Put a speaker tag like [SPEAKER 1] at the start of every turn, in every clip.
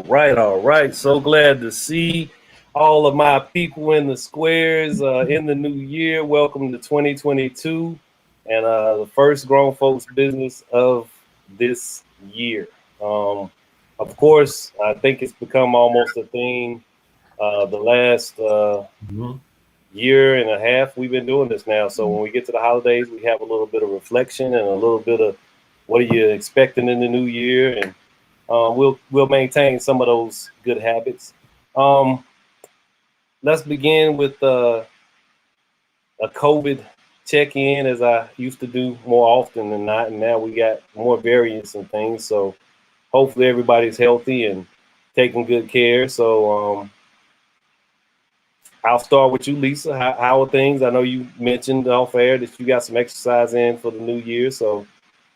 [SPEAKER 1] All right. So glad to see all of my people in the squares in the new year. Welcome to 2022 and the first grown folks business of this year. Of course, I think it's become almost a theme. The last year and a half we've been doing this now. So when we get to the holidays, we have a little bit of reflection and a little bit of what are you expecting in the new year, and we'll maintain some of those good habits. Let's begin with a COVID check-in, as I used to do more often than not, and now we got more variants and things. So hopefully everybody's healthy and taking good care. So I'll start with you, Lisa. How are things? I know you mentioned off air that you got some exercise in for the new year. So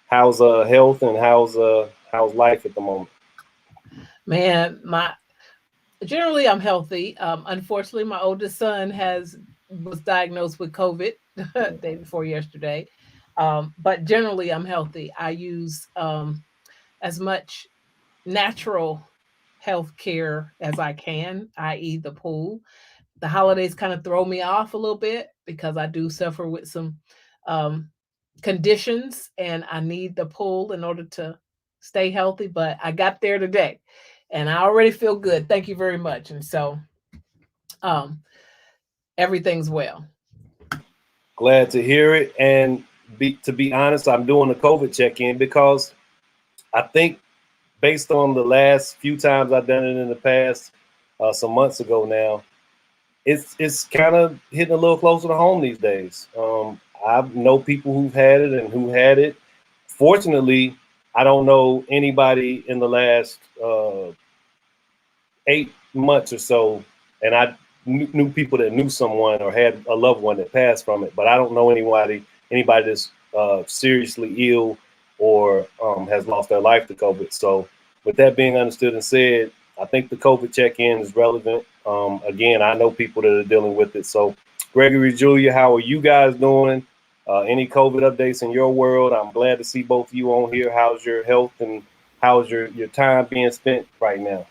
[SPEAKER 1] how's health and how's life at the moment?
[SPEAKER 2] Man, generally I'm healthy. Unfortunately, my oldest son was diagnosed with COVID day before yesterday. But generally I'm healthy. I use as much natural health care as I can, i.e. the pool. The holidays kind of throw me off a little bit because I do suffer with some conditions and I need the pool in order to stay healthy. But I got there today and I already feel good. Thank you very much. And so everything's well.
[SPEAKER 1] Glad to hear it. And to be honest, I'm doing a COVID check-in because I think based on the last few times I've done it in the past, some months ago now, it's kind of hitting a little closer to home these days. I know people who've had it and who had it. Fortunately, I don't know anybody in the last 8 months or so, and I knew people that knew someone or had a loved one that passed from it, but I don't know anybody that's seriously ill or has lost their life to COVID. So with that being understood and said, I think the COVID check-in is relevant. Again, I know people that are dealing with it. So Gregory, Julia, how are you guys doing? Any COVID updates in your world? I'm glad to see both of you on here. How's your health and how's your time being spent right now?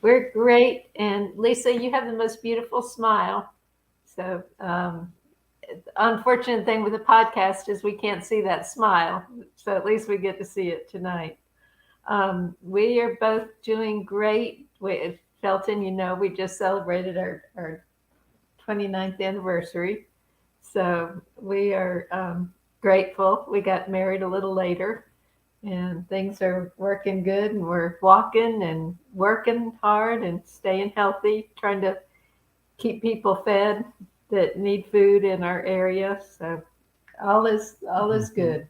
[SPEAKER 3] We're great. And Lisa, you have the most beautiful smile. So the unfortunate thing with the podcast is we can't see that smile. So at least we get to see it tonight. We are both doing great. Felton, we just celebrated our 29th anniversary. So we are grateful. We got married a little later. And things are working good, and we're walking and working hard and staying healthy, trying to keep people fed that need food in our area. So all is good.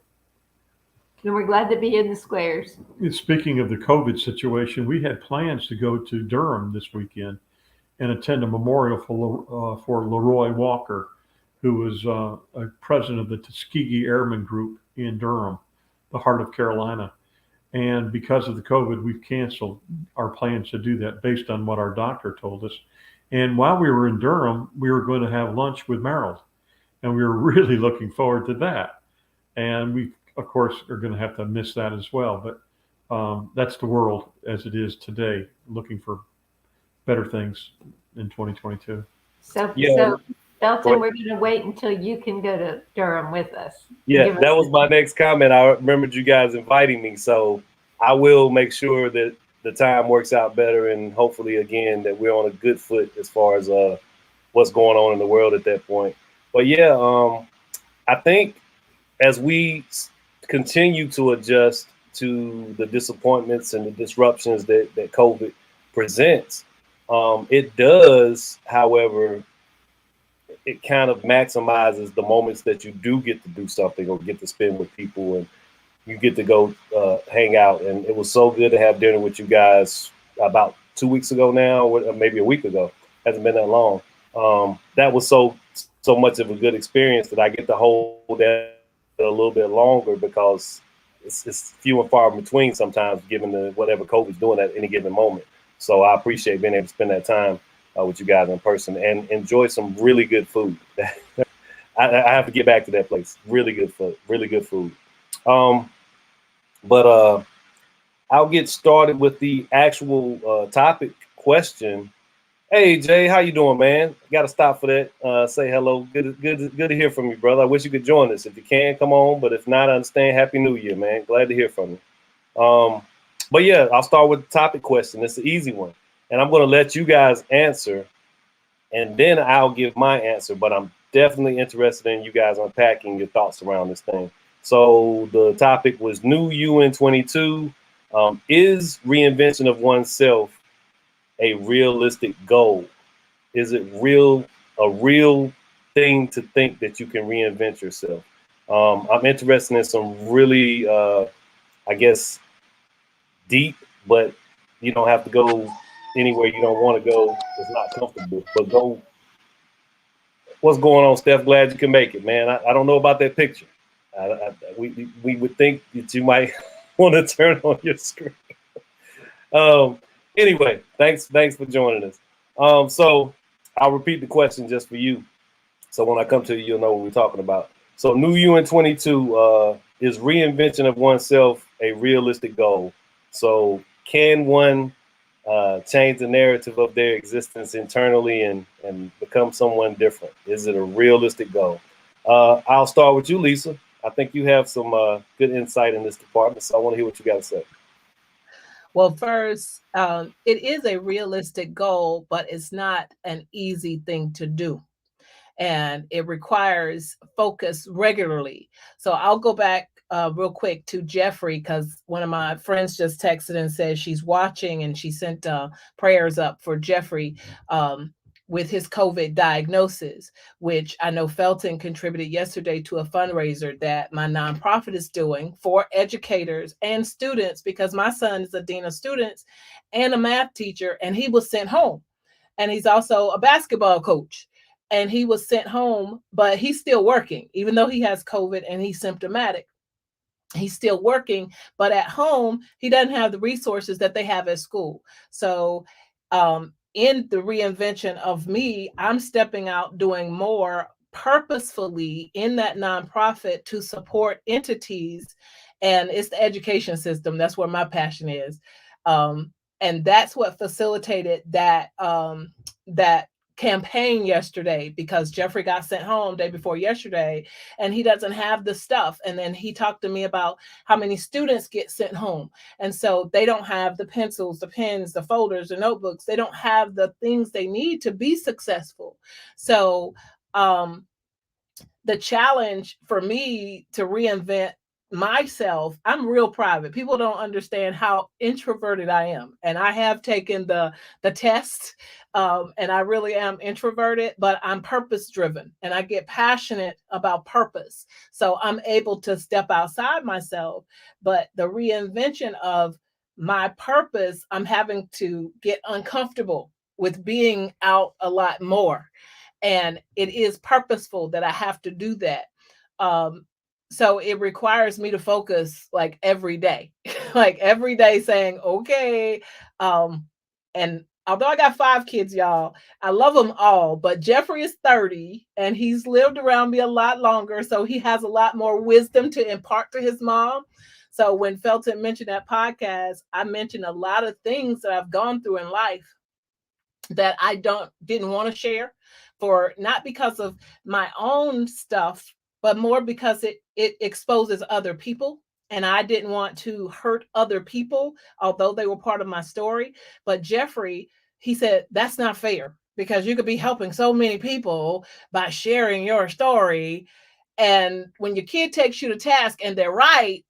[SPEAKER 3] And we're glad to be in the squares.
[SPEAKER 4] Speaking of the COVID situation, we had plans to go to Durham this weekend and attend a memorial for Leroy Walker, who was a president of the Tuskegee Airmen Group in Durham, the heart of Carolina. And because of the COVID, we've canceled our plans to do that based on what our doctor told us. And while we were in Durham, we were going to have lunch with Merrill, and we were really looking forward to that. And we, of course, are going to have to miss that as well. But that's the world as it is today, looking for better things in 2022.
[SPEAKER 3] So Felton, we're going to wait until you can go to Durham with us.
[SPEAKER 1] Yeah, that was my next comment. I remembered you guys inviting me, so I will make sure that the time works out better, and hopefully, again, that we're on a good foot as far as what's going on in the world at that point. But yeah, I think as we continue to adjust to the disappointments and the disruptions that COVID presents, it does, however, it kind of maximizes the moments that you do get to do something or get to spend with people, and you get to go hang out. And it was so good to have dinner with you guys about 2 weeks ago now, or maybe a week ago. Hasn't been that long. That was so much of a good experience that I get to hold that a little bit longer because it's few and far between sometimes, given whatever COVID's doing at any given moment. So I appreciate being able to spend that time with you guys in person and enjoy some really good food. I have to get back to that place. Really good food. But I'll get started with the actual topic question. Hey Jay, how you doing, man? Got to stop for that. Say hello. Good to hear from you, brother. I wish you could join us. If you can, come on. But if not, I understand. Happy New Year, man. Glad to hear from you. But yeah, I'll start with the topic question. It's an easy one, and I'm going to let you guys answer, and then I'll give my answer. But I'm definitely interested in you guys unpacking your thoughts around this thing. So the topic was new UN 22. Is reinvention of oneself a realistic goal? Is it a real thing to think that you can reinvent yourself? I'm interested in some really, I guess, deep, but you don't have to go anywhere you don't want to go. It's not comfortable, but go. What's going on, Steph? Glad you can make it, man. I don't know about that picture. We would think that you might want to turn on your screen. Anyway, thanks for joining us. So I'll repeat the question just for you. So when I come to you, you'll know what we're talking about. So new UN 22, is reinvention of oneself a realistic goal? So can one change the narrative of their existence internally and become someone different? Is it a realistic goal? I'll start with you, Lisa. I think you have some good insight in this department, so I want to hear what you got to say.
[SPEAKER 2] Well, first, it is a realistic goal, but it's not an easy thing to do. And it requires focus regularly. So I'll go back real quick to Jeffrey, because one of my friends just texted and said she's watching, and she sent prayers up for Jeffrey with his COVID diagnosis, which I know Felton contributed yesterday to a fundraiser that my nonprofit is doing for educators and students, because my son is a dean of students and a math teacher, and he was sent home. And he's also a basketball coach. And he was sent home, but he's still working, even though he has COVID and he's symptomatic. He's still working, but at home, he doesn't have the resources that they have at school. So in the reinvention of me, I'm stepping out, doing more purposefully in that nonprofit to support entities. And it's the education system. That's where my passion is. And that's what facilitated that that campaign yesterday, because Jeffrey got sent home day before yesterday and he doesn't have the stuff. And then he talked to me about how many students get sent home. And so they don't have the pencils, the pens, the folders, the notebooks. They don't have the things they need to be successful. So the challenge for me to reinvent myself, I'm real private. People don't understand how introverted I am. And I have taken the test, and I really am introverted, but I'm purpose driven and I get passionate about purpose. So I'm able to step outside myself. But the reinvention of my purpose, I'm having to get uncomfortable with being out a lot more. And it is purposeful that I have to do that. So it requires me to focus like every day, like every day saying, okay. And although I got 5 kids, y'all, I love them all, but Jeffrey is 30 and he's lived around me a lot longer. So he has a lot more wisdom to impart to his mom. So when Felton mentioned that podcast, I mentioned a lot of things that I've gone through in life that I didn't want to share, for not because of my own stuff, but more because it exposes other people. And I didn't want to hurt other people, although they were part of my story. But Jeffrey, he said, that's not fair, because you could be helping so many people by sharing your story. And when your kid takes you to task and they're right,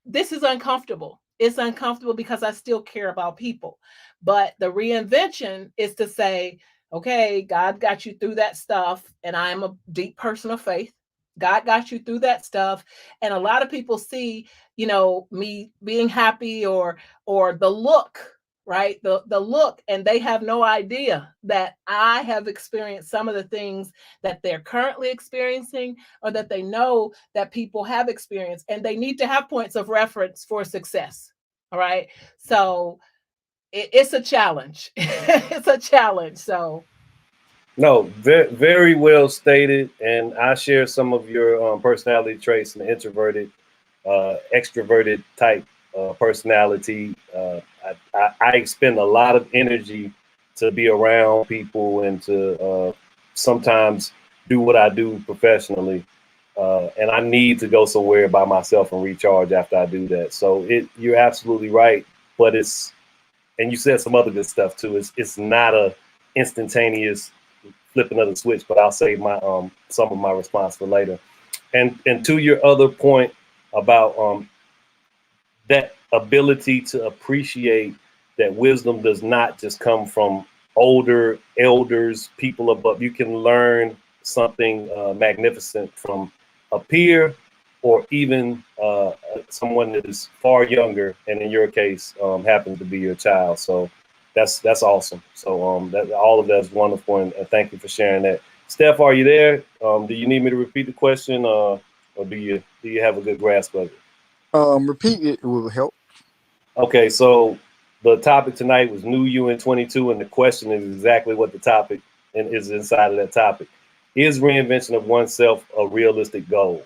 [SPEAKER 2] this is uncomfortable. It's uncomfortable because I still care about people. But the reinvention is to say, okay, God got you through that stuff. And I'm a deep person of faith. God got you through that stuff. And a lot of people see, me being happy or the look, right? The look, and they have no idea that I have experienced some of the things that they're currently experiencing, or that they know that people have experienced, and they need to have points of reference for success. All right. So it's a challenge. It's a challenge. So.
[SPEAKER 1] No, very, very well stated. And I share some of your personality traits and introverted, extroverted type personality. I expend a lot of energy to be around people and to sometimes do what I do professionally. And I need to go somewhere by myself and recharge after I do that. So you're absolutely right. But and you said some other good stuff too. It's not a instantaneous flipping of the switch, but I'll save my some of my response for later. And to your other point about that ability to appreciate that wisdom does not just come from older elders, people above. You can learn something magnificent from a peer or even someone that is far younger, and in your case happens to be your child. So that's awesome. So that all of that is wonderful, and thank you for sharing that. Steph, are you there? Do you need me to repeat the question, or do you have a good grasp of it?
[SPEAKER 5] Repeat it will help.
[SPEAKER 1] Okay, so the topic tonight was New You in 22, and the question is exactly what the topic is inside of that topic. Is reinvention of oneself a realistic goal?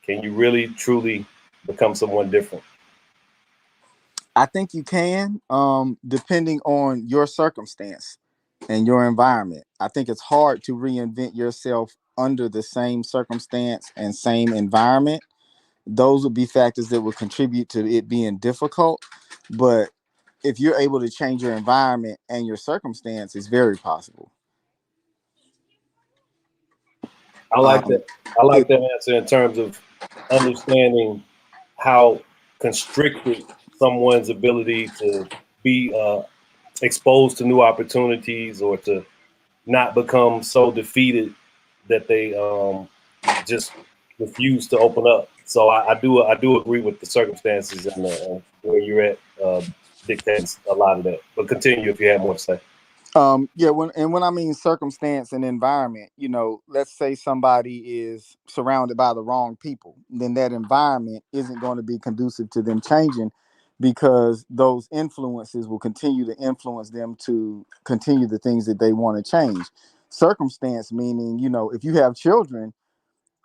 [SPEAKER 1] Can you really, truly become someone different?
[SPEAKER 5] I think you can, depending on your circumstance and your environment. I think it's hard to reinvent yourself under the same circumstance and same environment. Those would be factors that would contribute to it being difficult. But if you're able to change your environment and your circumstance, it's very possible.
[SPEAKER 1] I like that. I like that answer in terms of understanding how constricted someone's ability to be exposed to new opportunities or to not become so defeated that they just refuse to open up. So I do agree with the circumstances and where you're at dictates a lot of that. But continue if you have more to say.
[SPEAKER 5] When I mean circumstance and environment, let's say somebody is surrounded by the wrong people, then that environment isn't going to be conducive to them changing, because those influences will continue to influence them to continue the things that they want to change. Circumstance meaning, if you have children,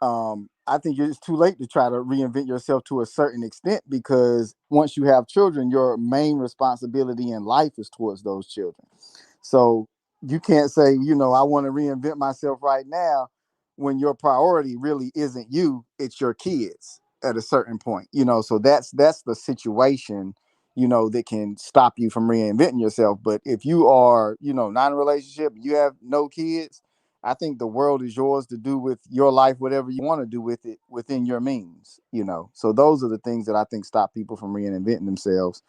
[SPEAKER 5] I think it's too late to try to reinvent yourself to a certain extent, because once you have children, your main responsibility in life is towards those children. So you can't say, I want to reinvent myself right now when your priority really isn't you, it's your kids at a certain point, so that's the situation, that can stop you from reinventing yourself. But if you are, not in a relationship, you have no kids, I think the world is yours to do with your life whatever you want to do with it within your means, So those are the things that I think stop people from reinventing themselves.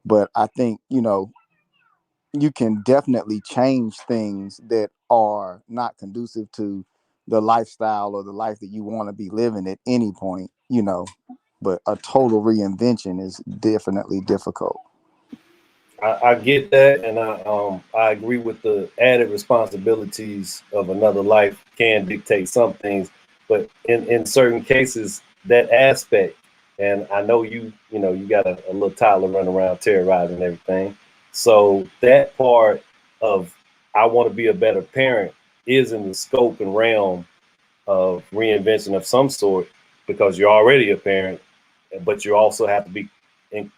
[SPEAKER 5] But I think, you can definitely change things that are not conducive to the lifestyle or the life that you want to be living at any point, but a total reinvention is definitely difficult.
[SPEAKER 1] I get that, and I agree with the added responsibilities of another life can dictate some things, but in certain cases, that aspect, and I know you got a little toddler running around terrorizing everything, so that part of I want to be a better parent is in the scope and realm of reinvention of some sort, because you're already a parent, but you also have to be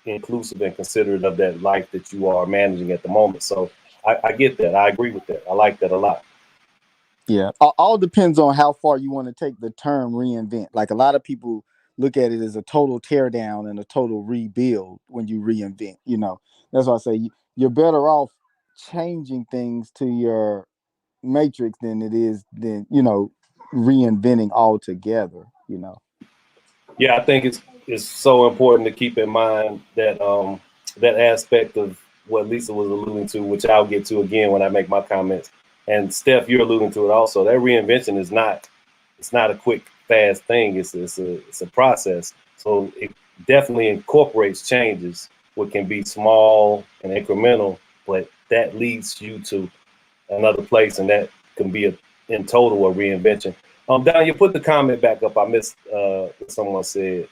[SPEAKER 1] inclusive and considerate of that life that you are managing at the moment. So I get that. I agree with that. I like that a lot.
[SPEAKER 5] Yeah. All depends on how far you want to take the term reinvent. Like a lot of people look at it as a total tear down and a total rebuild when you reinvent, That's why I say you're better off changing things to your matrix than reinventing altogether,
[SPEAKER 1] Yeah, I think it's so important to keep in mind that that aspect of what Lisa was alluding to, which I'll get to again when I make my comments. And Steph, you're alluding to it also. That reinvention is not a quick, fast thing. It's a process. So it definitely incorporates changes, what can be small and incremental, but that leads you to another place, and that can be in total a reinvention. Don, you put the comment back up. I missed what someone said.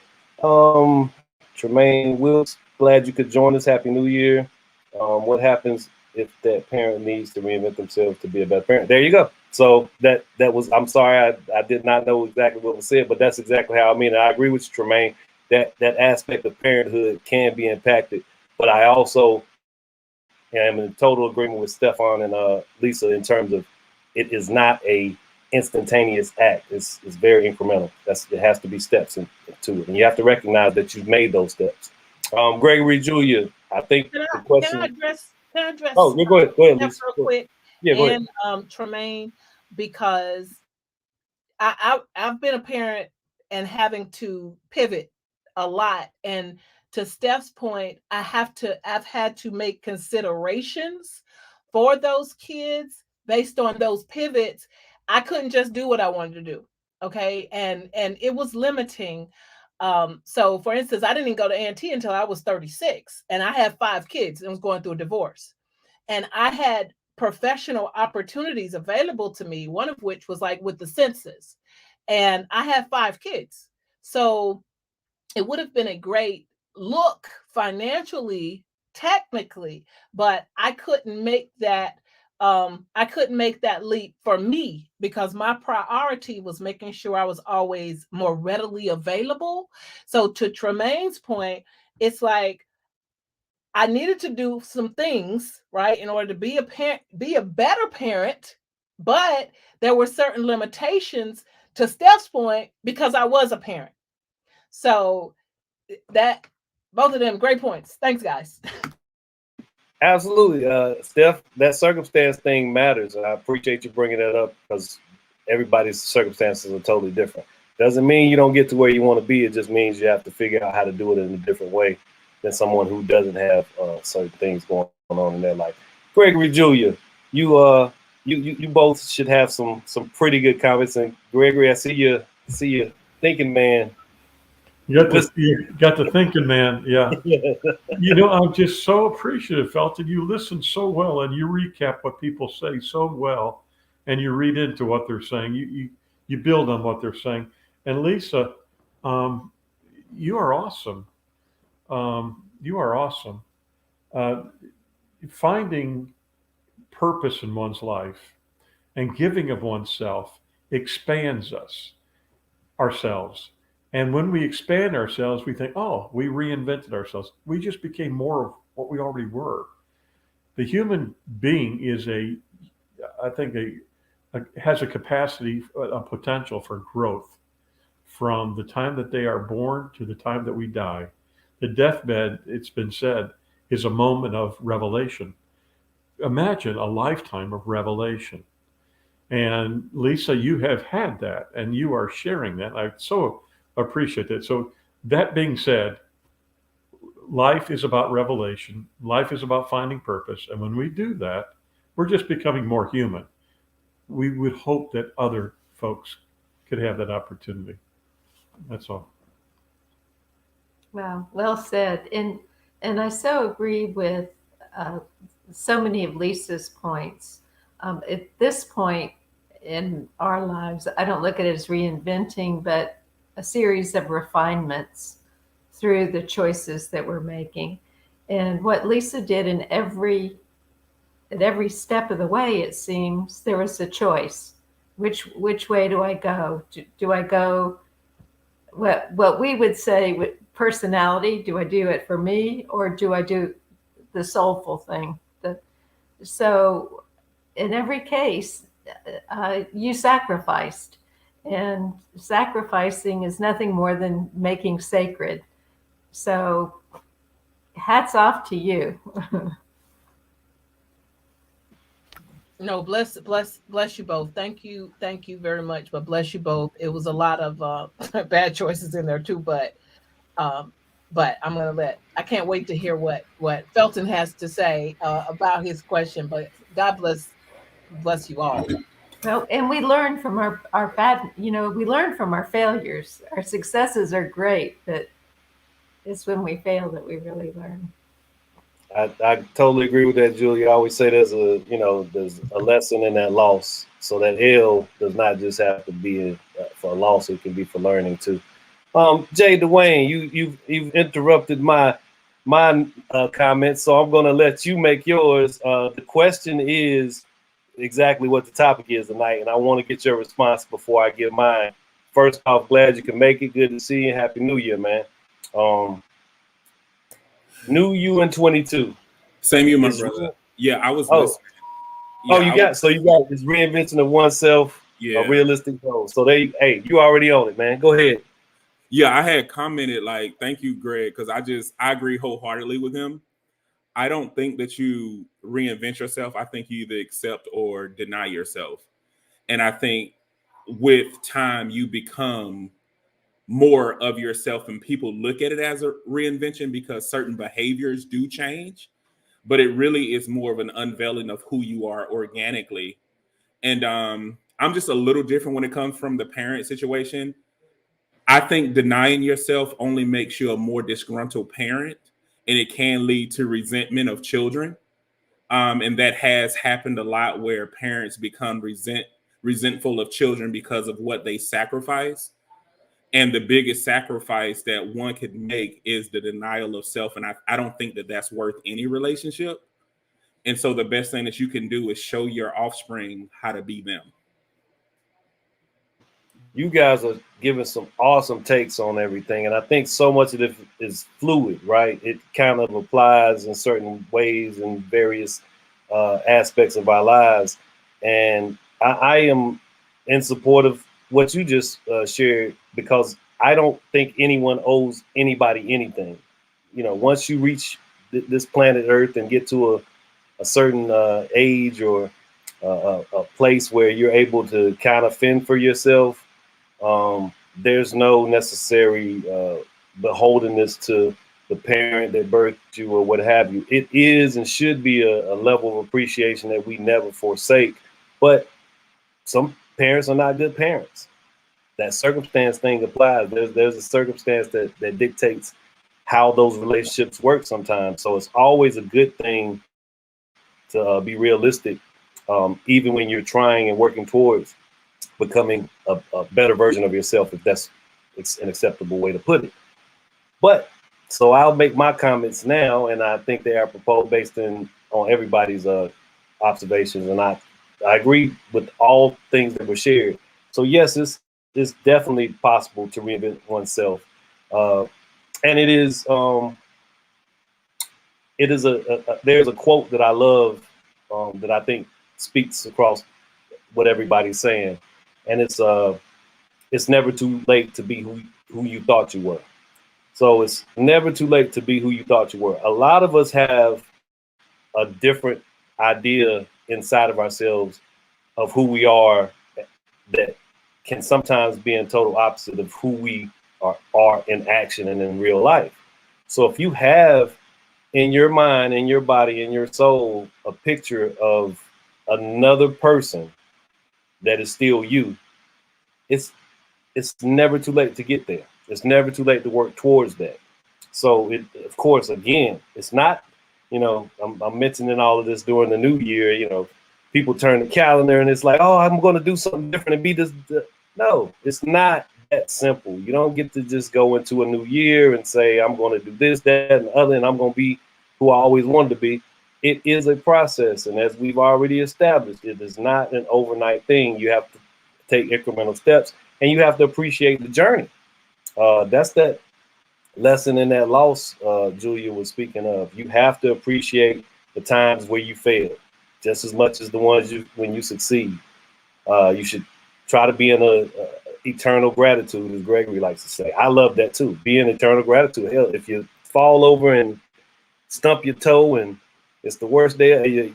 [SPEAKER 1] Tremaine Wilkes, glad you could join us. Happy New Year. What happens if that parent needs to reinvent themselves to be a better parent? There you go. So that was, I'm sorry, I did not know exactly what was said, but that's exactly how I mean it. I agree with you, Tremaine, that aspect of parenthood can be impacted. But I also am in total agreement with Stefan and Lisa in terms of it is not a instantaneous act. It's very incremental. It has to be steps into it, and you have to recognize that you've made those steps. Gregory Julia, I think the question.
[SPEAKER 2] Can I address?
[SPEAKER 1] Oh, yeah, go ahead, Lisa.
[SPEAKER 2] Real quick.
[SPEAKER 1] Yeah, go ahead.
[SPEAKER 2] And Tremaine, because I've been a parent and having to pivot a lot, and to Steph's point, I've had to make considerations for those kids based on those pivots. I couldn't just do what I wanted to do. Okay. And it was limiting. So for instance, I didn't go to A&T until I was 36, and I had 5 kids and was going through a divorce. And I had professional opportunities available to me, one of which was like with the census. And I had 5 kids. So it would have been a great look financially, technically, but I couldn't make that leap for me, because my priority was making sure I was always more readily available. So to Tremaine's point, it's like I needed to do some things, right, in order to be a better parent, but there were certain limitations, to Steph's point, because I was a parent. So that, both of them, great points. Thanks, guys.
[SPEAKER 1] Absolutely. Steph, that circumstance thing matters. And I appreciate you bringing that up, because everybody's circumstances are totally different. Doesn't mean you don't get to where you want to be. It just means you have to figure out how to do it in a different way than someone who doesn't have certain things going on in their life. Gregory Julia, you both should have some pretty good comments. And Gregory, I see you thinking, man.
[SPEAKER 4] You got the thinking, man. Yeah. I'm just so appreciative, Felton. You listen so well, and you recap what people say so well, and you read into what they're saying. You build on what they're saying. And Lisa, you are awesome. You are awesome. Finding purpose in one's life and giving of oneself expands ourselves. And when we expand ourselves, we think, oh, we reinvented ourselves. We just became more of what we already were. The human being has a capacity, a potential for growth from the time that they are born to the time that we die. The deathbed, it's been said, is a moment of revelation. Imagine a lifetime of revelation. And Lisa, you have had that, and you are sharing that. I so appreciate that. So that being said, life is about revelation. Life is about finding purpose. And when we do that, we're just becoming more human. We would hope that other folks could have that opportunity. That's all.
[SPEAKER 3] Wow, well said. And I so agree with so many of Lisa's points. At this point in our lives, I don't look at it as reinventing, but a series of refinements through the choices that we're making. And what Lisa did at every step of the way, it seems, there was a choice. Which way do I go? Do I go what we would say with personality? Do I do it for me, or do I do the soulful thing? So in every case, you sacrificed. And sacrificing is nothing more than making sacred. So hats off to you.
[SPEAKER 2] No, bless you both. Thank you very much. But bless you both. It was a lot of bad choices in there too. But I'm gonna I can't wait to hear what Felton has to say about his question. But God bless you all.
[SPEAKER 3] Well, and we learn from our bad, we learn from our failures. Our successes are great, but it's when we fail that we really learn.
[SPEAKER 1] I totally agree with that, Julie. I always say there's a lesson in that loss. So that L does not just have to be for a loss; it can be for learning too. Jay Dwayne, you've interrupted my comments, so I'm going to let you make yours. The question is exactly what the topic is tonight, and I want to get your response before I give mine. First off, glad you can make it. Good to see you. Happy New Year, man. New you in 22.
[SPEAKER 6] Same you, my brother. Yeah, I was listening.
[SPEAKER 1] Yeah, you got this reinvention of oneself, a realistic goal. So you already own it, man. Go ahead.
[SPEAKER 6] Yeah, I had commented like, thank you, Greg, because I agree wholeheartedly with him. I don't think that you reinvent yourself. I think you either accept or deny yourself. And I think with time, you become more of yourself, and people look at it as a reinvention because certain behaviors do change, but it really is more of an unveiling of who you are organically. And I'm just a little different when it comes from the parent situation. I think denying yourself only makes you a more disgruntled parent, and it can lead to resentment of children. And that has happened a lot where parents become resentful of children because of what they sacrifice. And the biggest sacrifice that one could make is the denial of self. And I don't think that that's worth any relationship. And so the best thing that you can do is show your offspring how to be them.
[SPEAKER 1] You guys are giving some awesome takes on everything. And I think so much of it is fluid, right? It kind of applies in certain ways in various aspects of our lives. And I am in support of what you just shared, because I don't think anyone owes anybody anything. You know, once you reach this planet Earth and get to a certain age or a place where you're able to kind of fend for yourself, there's no necessary beholdenness to the parent that birthed you or what have you. It is and should be a level of appreciation that we never forsake. But some parents are not good parents. That circumstance thing applies. There's a circumstance that dictates how those relationships work sometimes. So it's always a good thing to be realistic, even when you're trying and working towards becoming a better version of yourself, if it's an acceptable way to put it. But so I'll make my comments now, and I think they are proposed based on everybody's observations, and I agree with all things that were shared. So yes, it's definitely possible to reinvent oneself, and it is there's a quote that I love that I think speaks across what everybody's saying, and it's never too late to be who you thought you were. So it's never too late to be who you thought you were. A lot of us have a different idea inside of ourselves of who we are that can sometimes be in total opposite of who we are in action and in real life. So if you have in your mind, in your body, in your soul, a picture of another person that is still you, it's never too late to get there. It's never too late to work towards that. So of course, again, it's not, I'm mentioning all of this during the new year, people turn the calendar and it's like, oh, I'm going to do something different and be this. No, it's not that simple. You don't get to just go into a new year and say, I'm going to do this, that, and the other, and I'm going to be who I always wanted to be. It is a process. And as we've already established, it is not an overnight thing. You have to take incremental steps, and you have to appreciate the journey. That's that lesson in that loss Julia was speaking of. You have to appreciate the times where you fail just as much as the ones when you succeed. You should try to be in a eternal gratitude, as Gregory likes to say. I love that too. Be in eternal gratitude. Hell, if you fall over and stump your toe and it's the worst day, you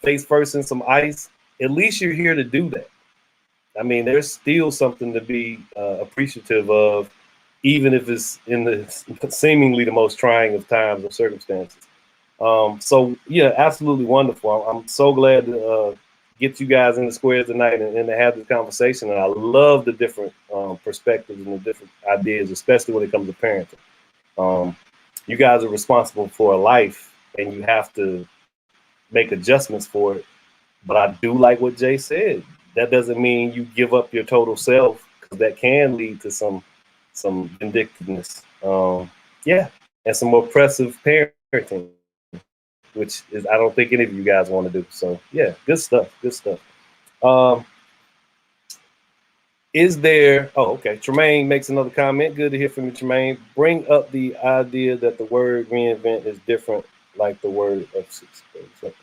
[SPEAKER 1] face first in some ice, at least you're here to do that. I mean, there's still something to be appreciative of, even if it's in the seemingly the most trying of times or circumstances. So yeah, absolutely wonderful. I'm so glad to get you guys in the squares tonight and to have this conversation. And I love the different perspectives and the different ideas, especially when it comes to parenting. You guys are responsible for a life, and you have to make adjustments for it. But I do like what Jay said. That doesn't mean you give up your total self, because that can lead to some vindictiveness. And some oppressive parenting, which is I don't think any of you guys want to do. So yeah, good stuff. is there, oh, okay. Tremaine makes another comment. Good to hear from you, Tremaine. Bring up the idea that the word reinvent is different, like the word of success.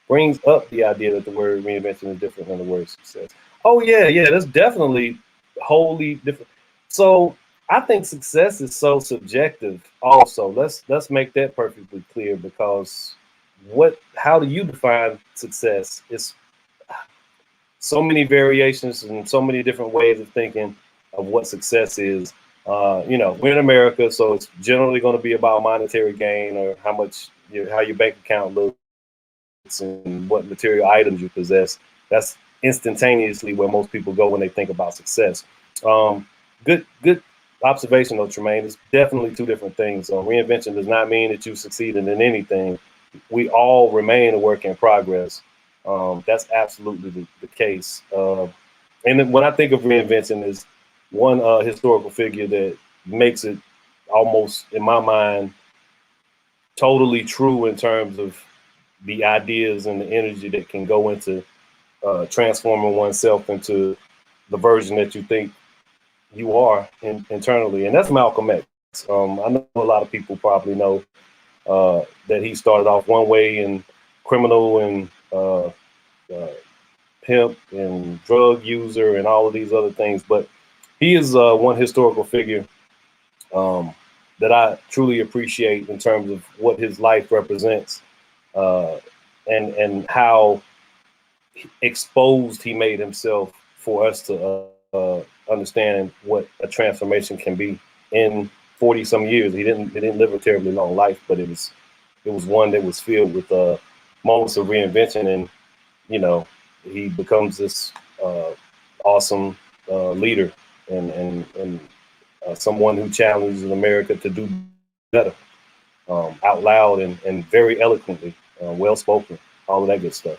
[SPEAKER 1] Brings up the idea that the word reinvention is different than the word success. Oh, yeah, that's definitely wholly different. So I think success is so subjective also. Let's make that perfectly clear, because how do you define success? It's so many variations and so many different ways of thinking of what success is. We're in America, so it's generally going to be about monetary gain, or how much how your bank account looks and what material items you possess. That's instantaneously where most people go when they think about success. Good observation, though, Tremaine. It's definitely two different things. Reinvention does not mean that you succeeded in anything. We all remain a work in progress. That's absolutely the case. And then when I think of reinvention, is one historical figure that makes it almost, in my mind, totally true in terms of the ideas and the energy that can go into transforming oneself into the version that you think you are internally. And that's Malcolm X. I know a lot of people probably know that he started off one way, and criminal and pimp and drug user and all of these other things. But he is one historical figure that I truly appreciate in terms of what his life represents, and how exposed he made himself for us to understand what a transformation can be in 40 some years. He didn't live a terribly long life, but it was one that was filled with moments of reinvention, and he becomes this awesome leader and someone who challenges America to do better, out loud and very eloquently, well spoken, all of that good stuff.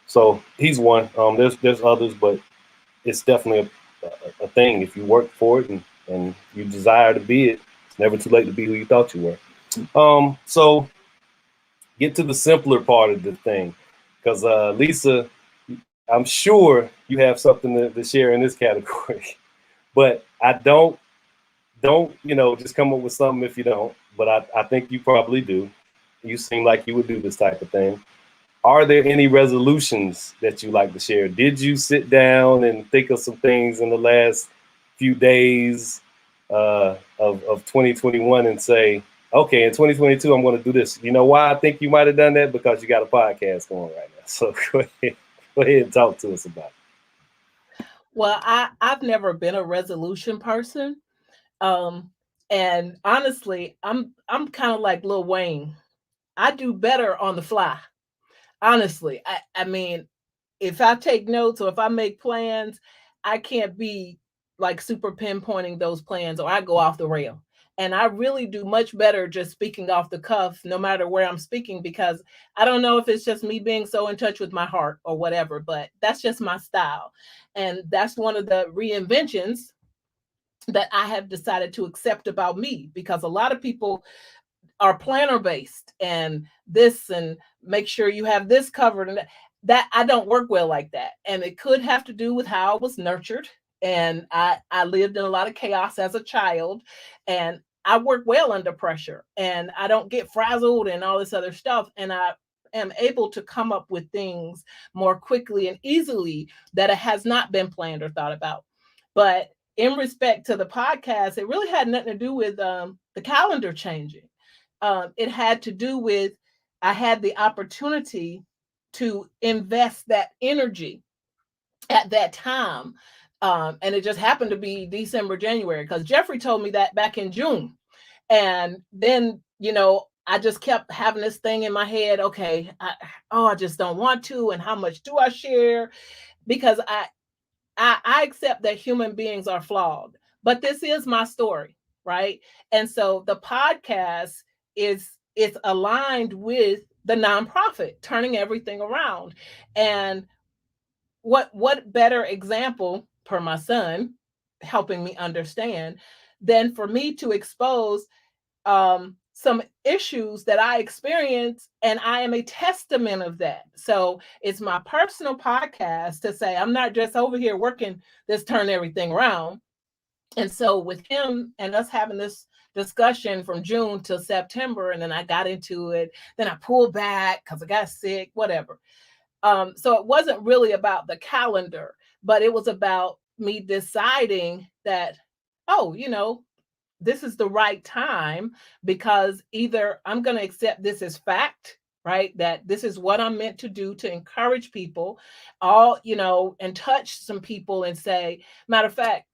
[SPEAKER 1] So he's one. There's others, but it's definitely a thing. If you work for it and you desire to be it, it's never too late to be who you thought you were. So get to the simpler part of the thing, because Lisa, I'm sure you have something to share in this category, but I don't just come up with something if you don't. But I think you probably do. You seem like you would do this type of thing. Are there any resolutions that you like to share? Did you sit down and think of some things in the last few days of 2021 and say, okay, in 2022, I'm going to do this? You know why I think you might have done that? Because you got a podcast going right now. So go ahead and talk to us about it.
[SPEAKER 2] Well, I've never been a resolution person. And honestly, I'm kind of like Lil Wayne. I do better on the fly. Honestly, I mean, if I take notes or if I make plans, I can't be like super pinpointing those plans, or I go off the rail. And I really do much better just speaking off the cuff, no matter where I'm speaking, because I don't know if it's just me being so in touch with my heart or whatever, but that's just my style. And that's one of the reinventions that I have decided to accept about me, because a lot of people are planner based and this, and make sure you have this covered, and that I don't work well like that. And it could have to do with how I was nurtured. And I lived in a lot of chaos as a child, and I work well under pressure, and I don't get frazzled and all this other stuff. And I am able to come up with things more quickly and easily that it has not been planned or thought about. But in respect to the podcast, it really had nothing to do with the calendar changing. It had to do with, I had the opportunity to invest that energy at that time. And it just happened to be December, January, because Jeffrey told me that back in June. And then, I just kept having this thing in my head. Okay, I just don't want to. And how much do I share? Because I accept that human beings are flawed, but this is my story, right? And so the podcast it's aligned with the nonprofit, turning everything around. And what better example, per my son helping me understand, than for me to expose some issues that I experienced, and I am a testament of that. So it's my personal podcast to say I'm not just over here working this turn everything around. And so with him and us having this discussion from June till September, and then I got into it, then I pulled back because I got sick, whatever. So it wasn't really about the calendar, but it was about me deciding that, oh, this is the right time, because either I'm going to accept this as fact, right? That this is what I'm meant to do to encourage people, and touch some people and say, matter of fact,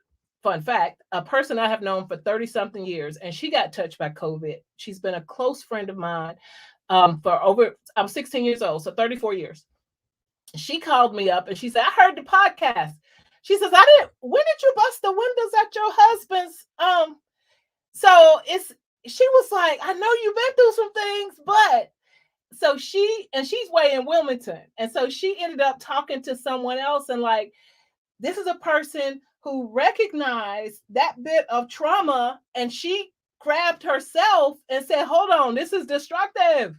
[SPEAKER 2] fun fact, a person I have known for 30 something years, and she got touched by COVID. She's been a close friend of mine I'm 16 years old, so 34 years. She called me up and she said, I heard the podcast. She says, when did you bust the windows at your husband's? So she was like, I know you've been through some things, but so she's way in Wilmington. And so she ended up talking to someone else, and like, this is a person who recognized that bit of trauma, and she grabbed herself and said, hold on, this is destructive.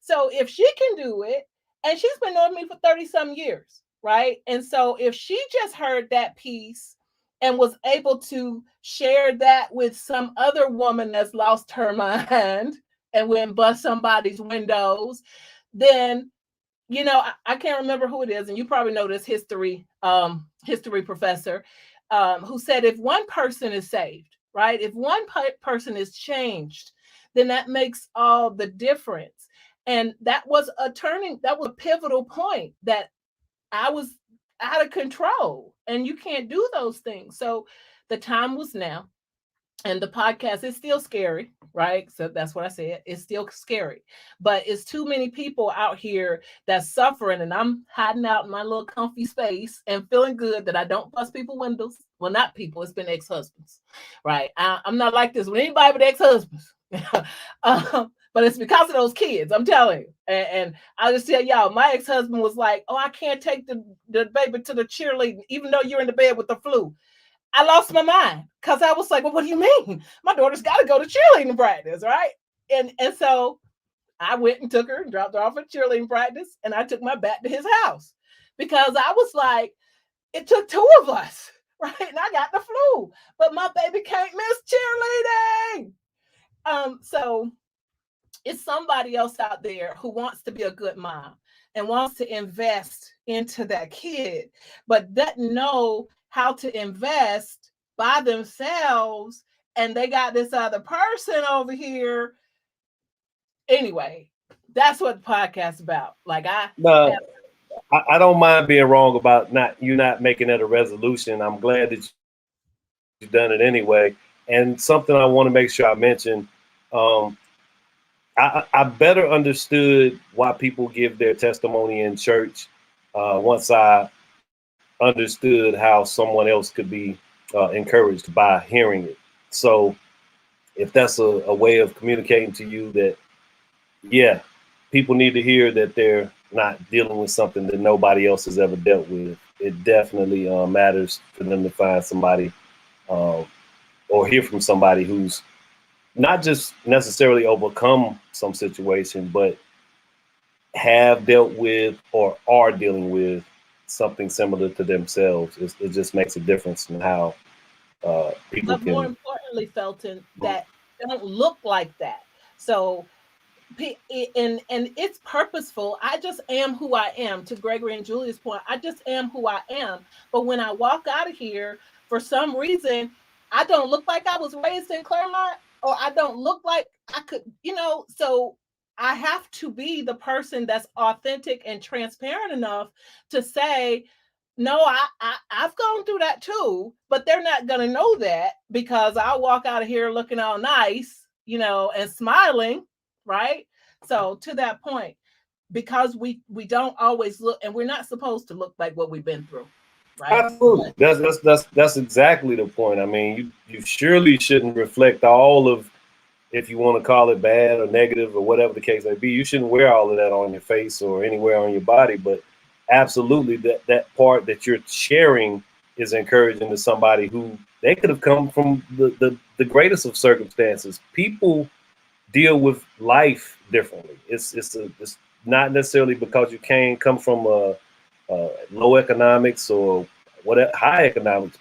[SPEAKER 2] So if she can do it, and she's been knowing me for 30 some years, right? And so if she just heard that piece and was able to share that with some other woman that's lost her mind and went and bust somebody's windows, then, I can't remember who it is, and you probably know this history professor, who said if one person is saved, right? If one person is changed, then that makes all the difference. And that was a pivotal point that I was out of control, and you can't do those things. So the time was now. And the podcast is still scary, right? So that's what I said. It's still scary, but it's too many people out here that's suffering, and I'm hiding out in my little comfy space and feeling good that I don't bust people's windows. Well, not people, it's been ex-husbands, right? I'm not like this with anybody but ex-husbands. But it's because of those kids, I'm telling you. And I'll just tell y'all, my ex-husband was like, oh, I can't take the baby to the cheerleading, even though you're in the bed with the flu. I lost my mind because I was like, well, what do you mean? My daughter's got to go to cheerleading practice, right? And so I went and took her and dropped her off at cheerleading practice, and I took my back to his house because I was like, it took two of us, right? And I got the flu, but my baby can't miss cheerleading. So it's somebody else out there who wants to be a good mom and wants to invest into that kid, but doesn't know how to invest by themselves, and they got this other person over here. Anyway, that's what the podcast is about. Like I
[SPEAKER 1] don't mind being wrong about not making it a resolution. I'm glad that you've done it anyway. And something I want to make sure I mention, I better understood why people give their testimony in church once I understood how someone else could be encouraged by hearing it. So if that's a way of communicating to you that, yeah, people need to hear that they're not dealing with something that nobody else has ever dealt with, it definitely matters for them to find somebody or hear from somebody who's not just necessarily overcome some situation, but have dealt with or are dealing with something similar to themselves. It just makes a difference in how people
[SPEAKER 2] but more importantly, Felton, that don't look like that. So and it's purposeful. I just am who I am. To Gregory and Julia's point, I just am who I am. But when I walk out of here, for some reason, I don't look like I was raised in Claremont, or I don't look like I could, so I have to be the person that's authentic and transparent enough to say, no, I've gone through that too, but they're not going to know that because I'll walk out of here looking all nice, and smiling, right? So to that point, because we don't always look, and we're not supposed to look like what we've been through, right?
[SPEAKER 1] Absolutely. That's exactly the point. I mean, you surely shouldn't reflect all of, if you want to call it bad or negative or whatever the case may be, you shouldn't wear all of that on your face or anywhere on your body. But absolutely, that part that you're sharing is encouraging to somebody who they could have come from the greatest of circumstances. People deal with life differently. It's not necessarily because you come from low economics or whatever high economics.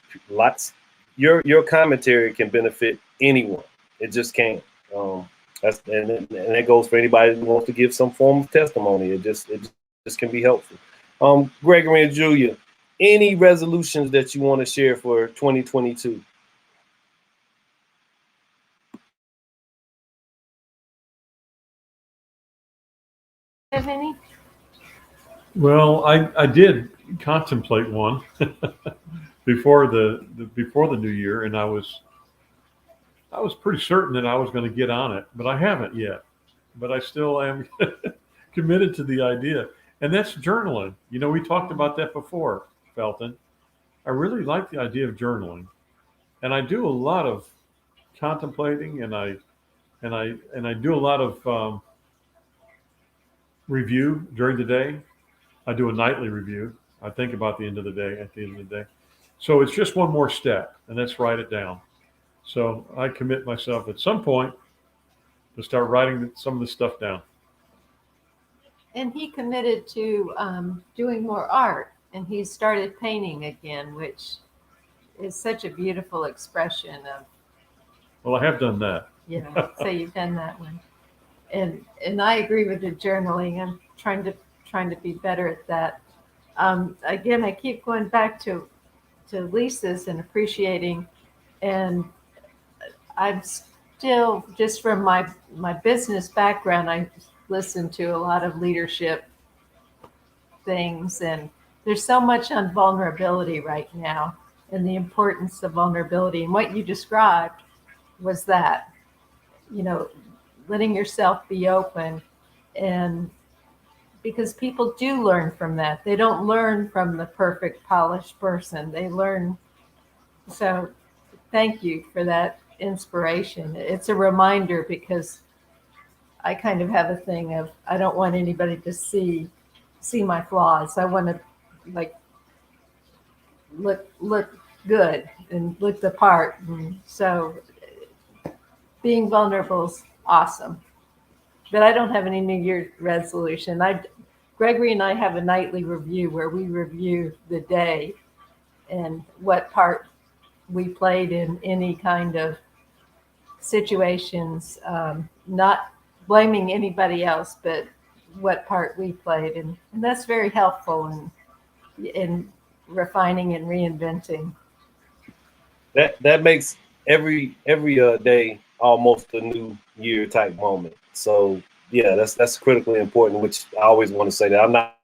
[SPEAKER 1] Your commentary can benefit anyone. It just can't. And that goes for anybody who wants to give some form of testimony. It just can be helpful. Gregory and Julia, any resolutions that you want to share for 2022?
[SPEAKER 3] Have any?
[SPEAKER 4] Well, I did contemplate one before the new year, and I was pretty certain that I was going to get on it, but I haven't yet. But I still am committed to the idea, and that's journaling. You know, we talked about that before, Felton. I really like the idea of journaling, and I do a lot of contemplating, and I do a lot of review during the day. I do a nightly review. I think about the end of the day at the end of the day. So it's just one more step, and that's write it down. So I commit myself at some point to start writing some of this stuff down.
[SPEAKER 3] And he committed to doing more art, and he started painting again, which is such a beautiful expression of.
[SPEAKER 4] Well, I have done that.
[SPEAKER 3] Yeah, so you've done that one, and I agree with the journaling. I'm trying to be better at that. Again, I keep going back to Lisa's and appreciating, and I'm still, just from my business background, I listen to a lot of leadership things, and there's so much on vulnerability right now and the importance of vulnerability. And what you described was that, you know, letting yourself be open, and because people do learn from that. They don't learn from the perfect polished person. They learn. So thank you for that inspiration. It's a reminder, because I kind of have a thing of, I don't want anybody to see my flaws. I want to like look good and look the part. And so being vulnerable is awesome. But I don't have any New Year's resolution. Gregory and I have a nightly review where we review the day and what part we played in any kind of situations, not blaming anybody else, but what part we played. And that's very helpful in refining and reinventing.
[SPEAKER 1] That makes every day almost a new year type moment. So yeah, that's critically important, which I always want to say that I'm not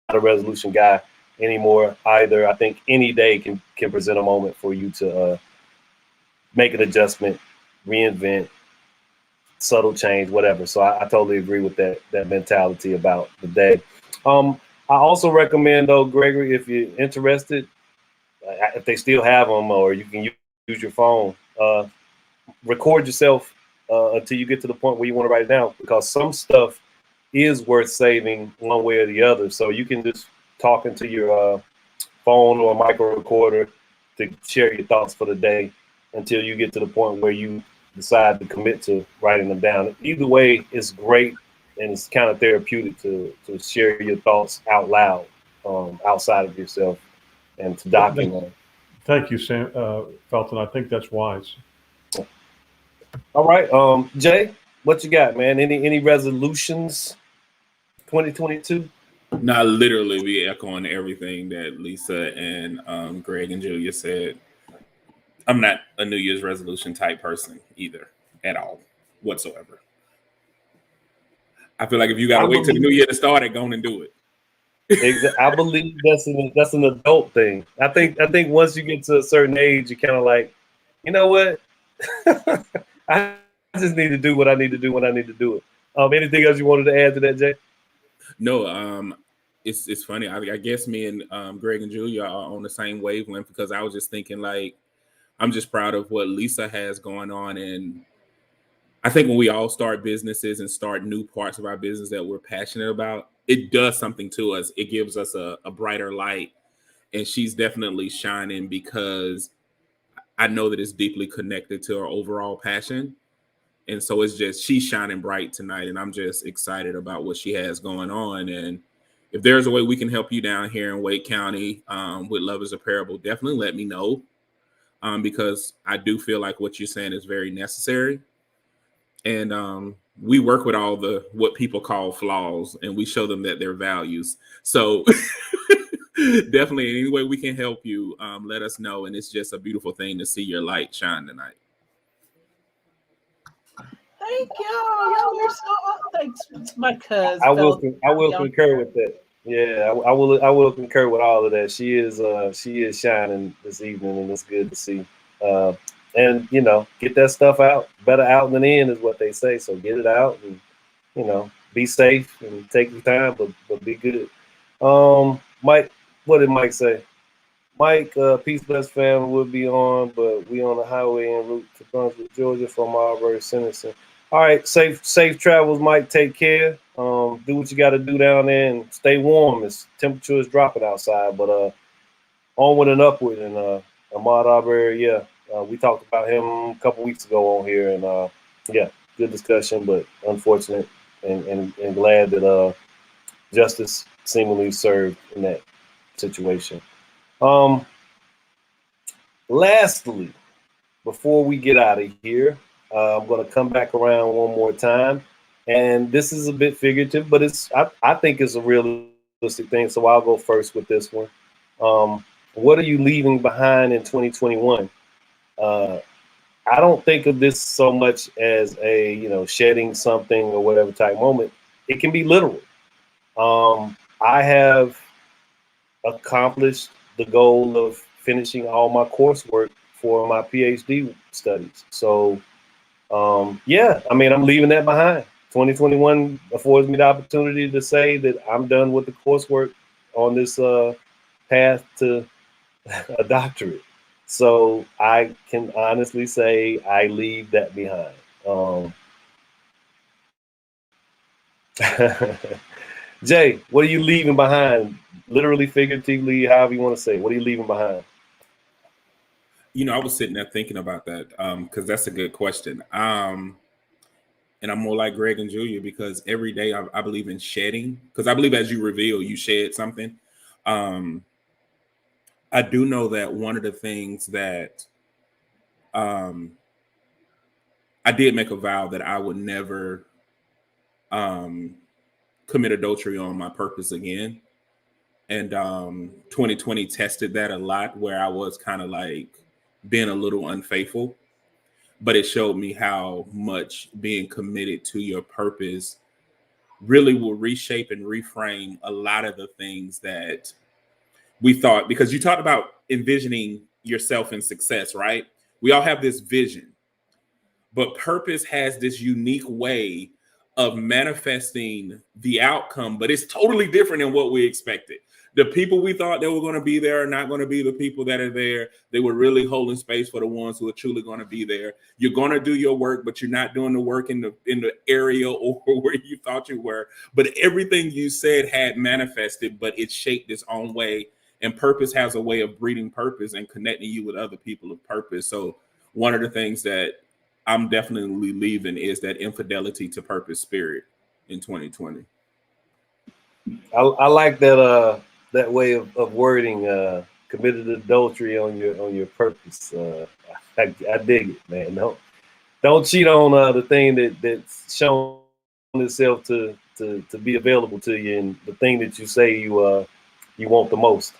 [SPEAKER 1] a resolution guy anymore either. I think any day can present a moment for you to make an adjustment, reinvent, subtle change, whatever. So I totally agree with that mentality about the day. I also recommend, though, Gregory, if you're interested, if they still have them, or you can use your phone, record yourself until you get to the point where you want to write it down, because some stuff is worth saving one way or the other. So you can just talk into your phone or a micro recorder to share your thoughts for the day until you get to the point where you decide to commit to writing them down. Either way, it's great, and it's kind of therapeutic to share your thoughts out loud, outside of yourself, and to document.
[SPEAKER 4] Thank you, Sam, Felton. I think that's wise.
[SPEAKER 1] All right, Jay, what you got, man? Any resolutions 2022?
[SPEAKER 6] Not literally, we echoing everything that Lisa and Greg and Julia said. I'm not a New Year's resolution type person either, at all, whatsoever. I feel like if you got to wait till the new year to start it, go on and do it.
[SPEAKER 1] I believe that's an adult thing. I think once you get to a certain age, you're kind of like, you know what? I just need to do what I need to do when I need to do it. Anything else you wanted to add to that, Jay?
[SPEAKER 6] No, it's funny. I guess me and Greg and Julia are on the same wavelength, because I was just thinking, like, I'm just proud of what Lisa has going on. And I think when we all start businesses and start new parts of our business that we're passionate about, it does something to us. It gives us a brighter light. And she's definitely shining, because I know that it's deeply connected to her overall passion. And so it's just, she's shining bright tonight, and I'm just excited about what she has going on. And if there's a way we can help you down here in Wake County with Love is a Parable, definitely let me know, because I do feel like what you're saying is very necessary. And we work with all the what people call flaws, and we show them that they're values. So definitely any way we can help you, let us know. And it's just a beautiful thing to see your light shine tonight.
[SPEAKER 2] Thank y'all. Y'all were so thanks, my cousin.
[SPEAKER 1] I will concur with that. Yeah, I will concur with all of that. She is shining this evening, and it's good to see. And get that stuff out. Better out than in is what they say. So get it out, and be safe and take your time, but be good. Mike, what did Mike say? Mike, Peace Bless family will be on, but we on the highway en route to Brunswick, Georgia from Marbury, Sentencing. All right, safe travels, Mike. Take care. Do what you got to do down there and stay warm. Temperature is dropping outside, but onward and upward. And Ahmad Arbery, we talked about him a couple weeks ago on here, and good discussion, but unfortunate, and glad that justice seemingly served in that situation. Lastly, before we get out of here, I'm going to come back around one more time, and this is a bit figurative, but I think it's a realistic thing. So I'll go first with this one. What are you leaving behind in 2021? I don't think of this so much as a shedding something or whatever type moment. It can be literal. I have accomplished the goal of finishing all my coursework for my PhD studies. So, I'm leaving that behind. 2021 affords me the opportunity to say that I'm done with the coursework on this path to a doctorate. So I can honestly say I leave that behind. Jay, what are you leaving behind? Literally, figuratively, however you want to say. What are you leaving behind?
[SPEAKER 6] I was sitting there thinking about that because that's a good question. And I'm more like Greg and Julia, because every day I believe in shedding, because I believe as you reveal, you shed something. I do know that one of the things that I did make a vow that I would never commit adultery on my purpose again. And 2020 tested that a lot, where I was kind of like being a little unfaithful. But it showed me how much being committed to your purpose really will reshape and reframe a lot of the things that we thought, because you talked about envisioning yourself in success, right? We all have this vision, but purpose has this unique way of manifesting the outcome, but it's totally different than what we expected. The people we thought they were going to be there are not going to be the people that are there. They were really holding space for the ones who are truly going to be there. You're going to do your work, but you're not doing the work in the area or where you thought you were. But everything you said had manifested, but it shaped its own way. And purpose has a way of breeding purpose and connecting you with other people of purpose. So one of the things that I'm definitely leaving is that infidelity to purpose spirit in 2020.
[SPEAKER 1] I like that way of wording, committed adultery on your purpose. I dig it, man. Don't cheat on the thing that's shown itself to be available to you, and the thing that you say you want the most.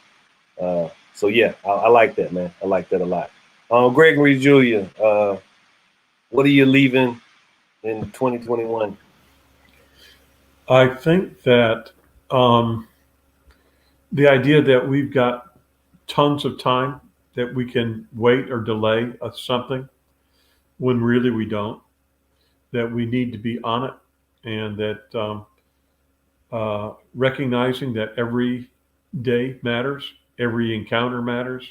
[SPEAKER 1] So yeah, I like that, man. I like that a lot. Gregory, Julia, what are you leaving in 2021?
[SPEAKER 4] I think that the idea that we've got tons of time that we can wait or delay something when really we don't, that we need to be on it, and that recognizing that every day matters, every encounter matters,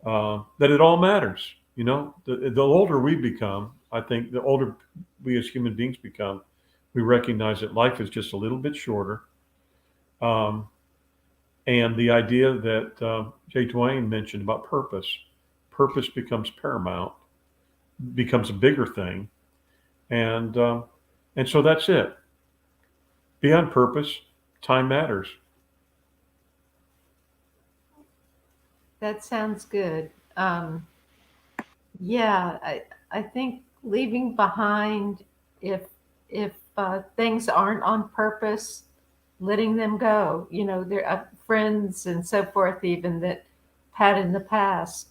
[SPEAKER 4] that it all matters. The older we become, I think the older we as human beings become, we recognize that life is just a little bit shorter. And the idea that Jay Dwayne mentioned about purpose becomes paramount, becomes a bigger thing. And so that's it. Be on purpose. Time matters.
[SPEAKER 3] That sounds good. Yeah, I think leaving behind, if things aren't on purpose, letting them go. You know, there are friends and so forth even that had in the past.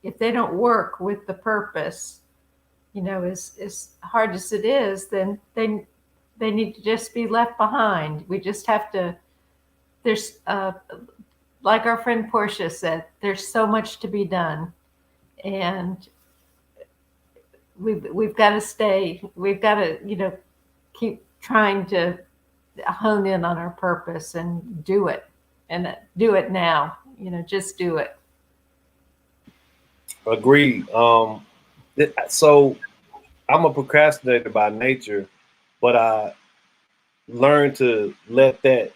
[SPEAKER 3] If they don't work with the purpose, you know, as hard as it is, then they need to just be left behind. We just have to. There's like our friend Portia said, there's so much to be done, and we've got to stay. We've got to, you know, keep trying to hone in on our purpose and do it now. You know, just do it.
[SPEAKER 1] Agreed. So I'm a procrastinator by nature, but I learned to let that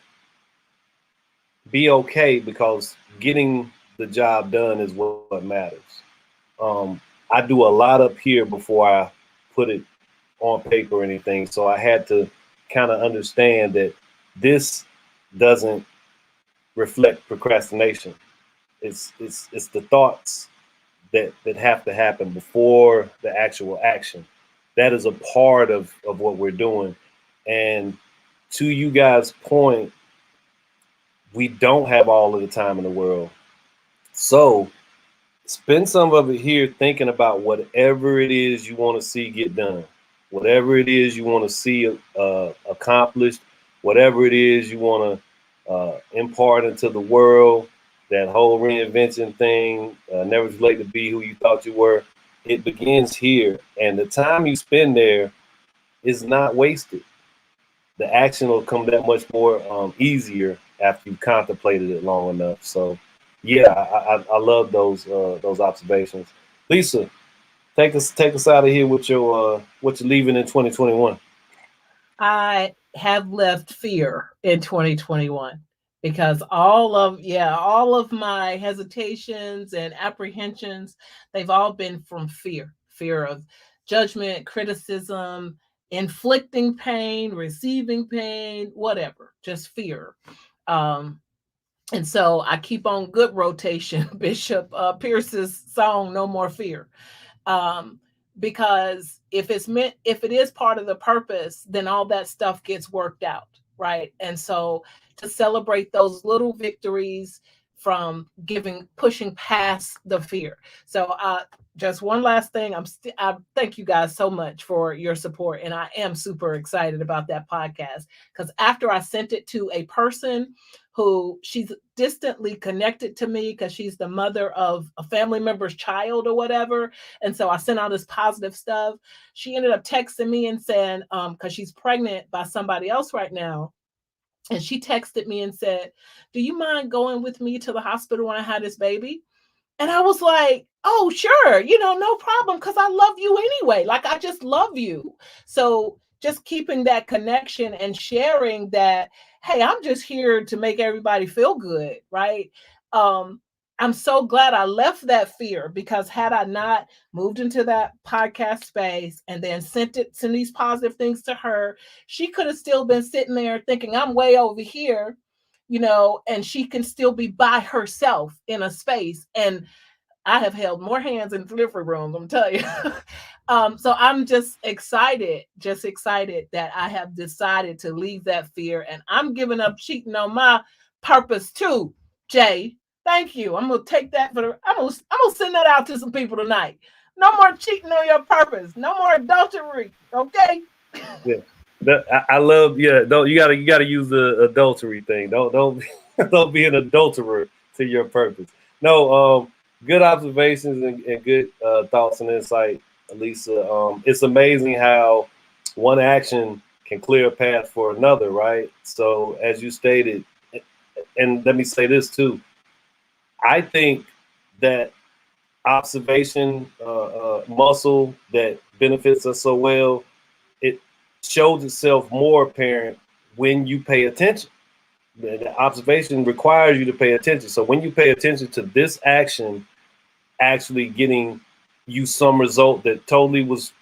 [SPEAKER 1] be okay, because getting the job done is what matters. I do a lot up here before I put it on paper or anything. So I had to kind of understand that this doesn't reflect procrastination. It's the thoughts that have to happen before the actual action. That is a part of what we're doing. And to you guys' point, we don't have all of the time in the world. So spend some of it here thinking about whatever it is you want to see get done, whatever it is you want to see accomplished, whatever it is you want to impart into the world. That whole reinvention thing, never too late to be who you thought you were. It begins here, and the time you spend there is not wasted. The action will come that much more easier after you've contemplated it long enough. So, yeah, I love those observations. Lisa, take us out of here with your what you're leaving in 2021.
[SPEAKER 2] I have left fear in 2021 because all of my hesitations and apprehensions, they've all been from fear of judgment, criticism, inflicting pain, receiving pain, whatever, just fear. And so I keep on good rotation Bishop Pierce's song, No More Fear. Because if it is part of the purpose, then all that stuff gets worked out, right? And so to celebrate those little victories from pushing past the fear. So just one last thing. I thank you guys so much for your support, and I am super excited about that podcast, because after I sent it to a person who she's distantly connected to me because she's the mother of a family member's child or whatever. And so I sent out this positive stuff. She ended up texting me and saying, because she's pregnant by somebody else right now. And she texted me and said, do you mind going with me to the hospital when I had this baby? And I was like, oh, sure, no problem, because I love you anyway. Like, I just love you. So just keeping that connection and sharing that, hey, I'm just here to make everybody feel good, right? I'm so glad I left that fear, because had I not moved into that podcast space and then sent these positive things to her, she could have still been sitting there thinking I'm way over here, and she can still be by herself in a space. And I have held more hands in delivery rooms, I'm telling you. So I'm just excited that I have decided to leave that fear, and I'm giving up cheating on my purpose too, Jay. Thank you. I'm gonna take that I'm gonna send that out to some people tonight. No more cheating on your purpose. No more adultery. Okay.
[SPEAKER 1] Yeah. I love. Yeah. Don't you gotta use the adultery thing. Don't don't be an adulterer to your purpose. No. Good observations and good thoughts and insight, Lisa. It's amazing how one action can clear a path for another, right? So as you stated, and let me say this too, I think that observation muscle that benefits us so well, it shows itself more apparent when you pay attention. The observation requires you to pay attention. So when you pay attention to this action actually getting you some result that totally was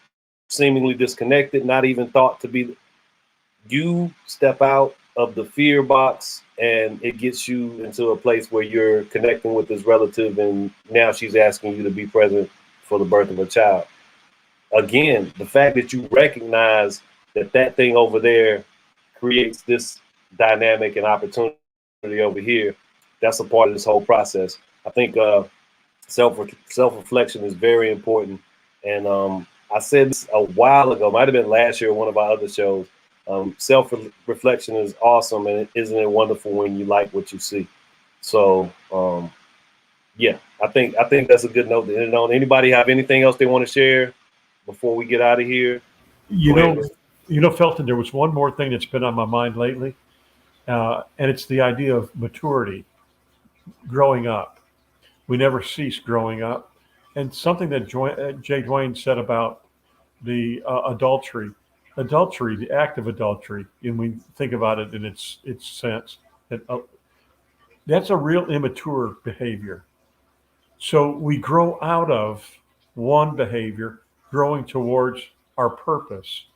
[SPEAKER 1] seemingly disconnected, not even thought to be. You step out of the fear box and it gets you into a place where you're connecting with this relative, and now she's asking you to be present for the birth of a child. Again, the fact that you recognize that thing over there creates this dynamic and opportunity over here, that's a part of this whole process. I think self-reflection is very important. And I said this a while ago, might have been last year, one of our other shows. Self-reflection is awesome, and isn't it wonderful when you like what you see? So yeah, I think that's a good note to end on. Anybody have anything else they want to share before we get out of here?
[SPEAKER 4] You know, Felton, there was one more thing that's been on my mind lately, and it's the idea of maturity, growing up. We never cease growing up. And something that Jay Dwayne said about the adultery, the act of adultery, and we think about it in its sense, that that's a real immature behavior. So we grow out of one behavior, growing towards our purpose.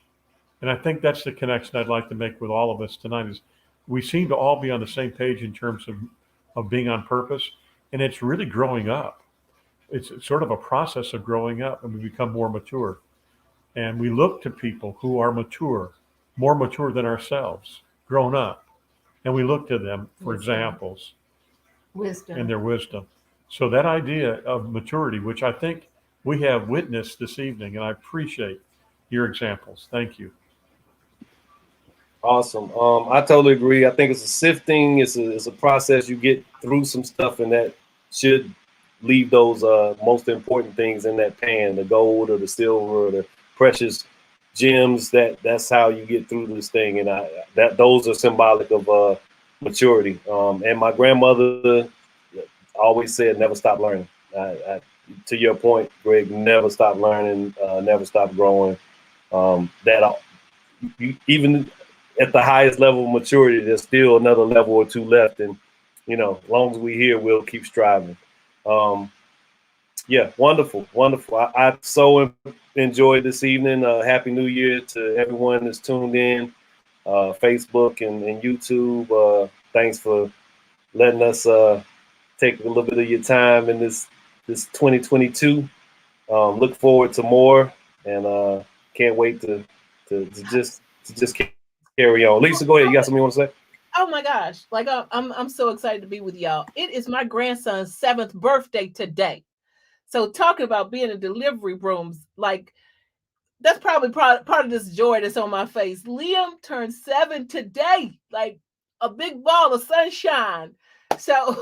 [SPEAKER 4] And I think that's the connection I'd like to make with all of us tonight is we seem to all be on the same page in terms of being on purpose. And it's really growing up. It's sort of a process of growing up, and we become more mature. And we look to people who are mature, more mature than ourselves, grown up. And we look to them for examples and their wisdom. So that idea of maturity, which I think we have witnessed this evening, and I appreciate your examples. Thank you.
[SPEAKER 1] Awesome. I totally agree. I think it's a sifting. It's a process. You get through some stuff, and that should leave those most important things in that pan, the gold or the silver or the precious gems. That's how you get through this thing. And those are symbolic of maturity. And my grandmother always said, never stop learning. To your point, Greg, never stop learning, never stop growing. Even at the highest level of maturity, there's still another level or two left. And, as long as we're here, we'll keep striving. Yeah, wonderful. I so enjoyed this evening. Happy New Year to everyone that's tuned in, Facebook and YouTube. Thanks for letting us take a little bit of your time in this 2022. Look forward to more, and can't wait to just carry on. Lisa, go ahead. You got something you want to say?
[SPEAKER 2] Oh my gosh. I'm so excited to be with y'all. It is my grandson's 7th birthday today. So talking about being in delivery rooms, that's probably part of this joy that's on my face. Liam turned 7 today, like a big ball of sunshine. So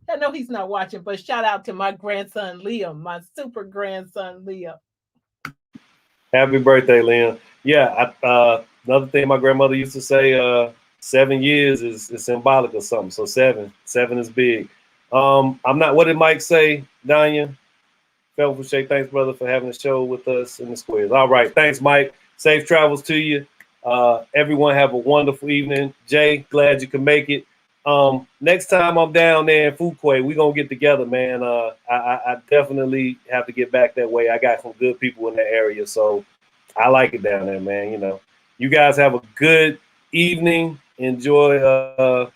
[SPEAKER 2] I know he's not watching, but shout out to my grandson, Liam, my super grandson, Liam.
[SPEAKER 1] Happy birthday, Liam. Yeah. Another thing my grandmother used to say, 7 years is symbolic or something. So seven is big. What did Mike say, Danya? Felton Foushee, thanks, brother, for having the show with us in the squares. All right. Thanks, Mike. Safe travels to you. Everyone have a wonderful evening. Jay, glad you can make it. Next time I'm down there in Fuquay, we're going to get together, man. I definitely have to get back that way. I got some good people in that area, so I like it down there, man. You guys have a good evening. Enjoy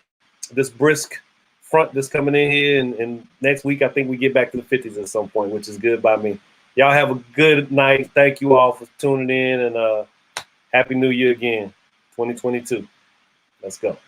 [SPEAKER 1] this brisk front that's coming in here, and next week I think we get back to the 50s at some point, which is good by me. Y'all have a good night. Thank you all for tuning in, and Happy New Year again, 2022. Let's go.